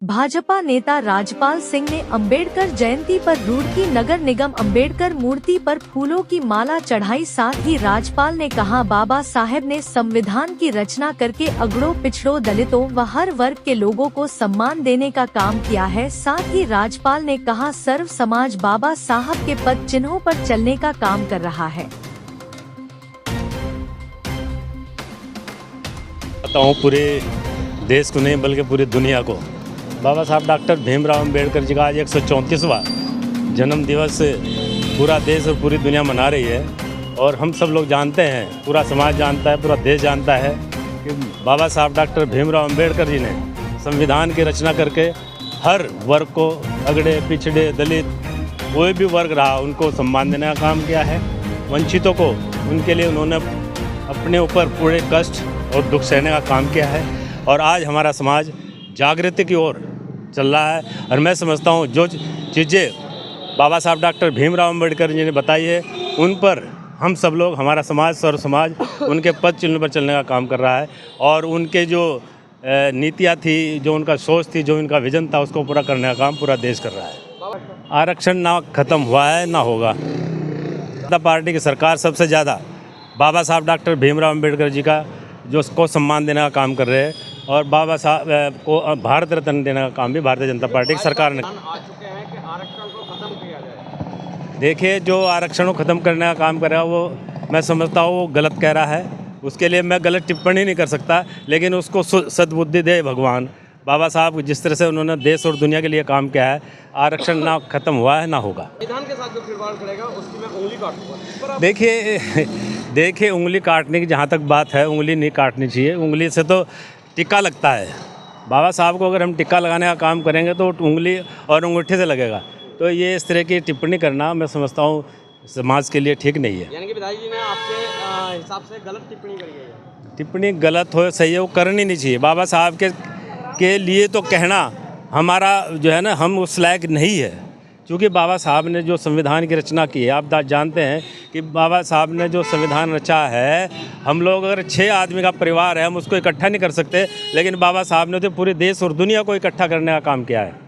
भाजपा नेता राजपाल सिंह ने अंबेडकर जयंती पर रुड़की नगर निगम अंबेडकर मूर्ति पर फूलों की माला चढ़ाई। साथ ही राजपाल ने कहा, बाबा साहेब ने संविधान की रचना करके अगड़ों, पिछड़ों, दलितों व हर वर्ग के लोगों को सम्मान देने का काम किया है। साथ ही राजपाल ने कहा, सर्व समाज बाबा साहब के पद चिन्हों पर चलने का काम कर रहा है। पूरे देश को नहीं बल्कि पूरी दुनिया को बाबा साहब डॉक्टर भीमराव अंबेडकर जी का आज 134वां जन्म दिवस पूरा देश और पूरी दुनिया मना रही है। और हम सब लोग जानते हैं, पूरा समाज जानता है, पूरा देश जानता है कि बाबा साहब डॉक्टर भीमराव अंबेडकर जी ने संविधान की रचना करके हर वर्ग को, अगड़े, पिछड़े, दलित, कोई भी वर्ग रहा, उनको सम्मान देने का काम किया है। वंचितों को, उनके लिए उन्होंने अपने ऊपर पूरे कष्ट और दुख सहने का काम किया है। और आज हमारा समाज जागृति की ओर चल रहा है। और मैं समझता हूँ जो चीज़ें बाबा साहब डॉक्टर भीमराव अंबेडकर जी ने बताई है, उन पर हम सब लोग, हमारा समाज, सर्व समाज उनके पद चिन्ह पर चलने का काम कर रहा है। और उनके जो नीतियाँ थी, जो उनका सोच थी, जो उनका विजन था, उसको पूरा करने का काम पूरा देश कर रहा है। आरक्षण ना ख़त्म हुआ है ना होगा। जनता पार्टी की सरकार सबसे ज़्यादा बाबा साहब डॉक्टर भीमराव अंबेडकर जी का जो उसको सम्मान देने का काम कर रहे हैं। और बाबा साहब को भारत रत्न देने का काम भी भारतीय जनता पार्टी की सरकार ने आ चुके हैं कि आरक्षण को खत्म किया जाए। देखिए, जो आरक्षण को ख़त्म करने का काम कर रहा है वो मैं समझता हूँ वो गलत कह रहा है। उसके लिए मैं गलत टिप्पणी नहीं कर सकता, लेकिन उसको सद्बुद्धि दे भगवान। बाबा साहब जिस तरह से उन्होंने देश और दुनिया के लिए काम किया है, आरक्षण ना ख़त्म हुआ है ना होगा। संविधान के साथ जो खिलवाड़ करेगा उसकी मैं उंगली काटूंगा। देखिए उंगली काटने की जहाँ तक बात है, उंगली नहीं काटनी चाहिए। उंगली से तो टिक्का लगता है। बाबा साहब को अगर हम टिक्का लगाने का काम करेंगे तो उंगली और अंगूठे से लगेगा। तो ये इस तरह की टिप्पणी करना मैं समझता हूँ समाज के लिए ठीक नहीं है। यानी कि विधायक जी ने आपके हिसाब से गलत टिप्पणी करी है। टिप्पणी गलत हो, सही है, वो करनी नहीं चाहिए। बाबा साहब के लिए तो कहना हमारा जो है ना, हम उस लायक नहीं है। क्योंकि बाबा साहब ने जो संविधान की रचना की है, आप जानते हैं कि बाबा साहब ने जो संविधान रचा है, हम लोग अगर 6 आदमी का परिवार है, हम उसको इकट्ठा नहीं कर सकते, लेकिन बाबा साहब ने तो पूरे देश और दुनिया को इकट्ठा करने का काम किया है।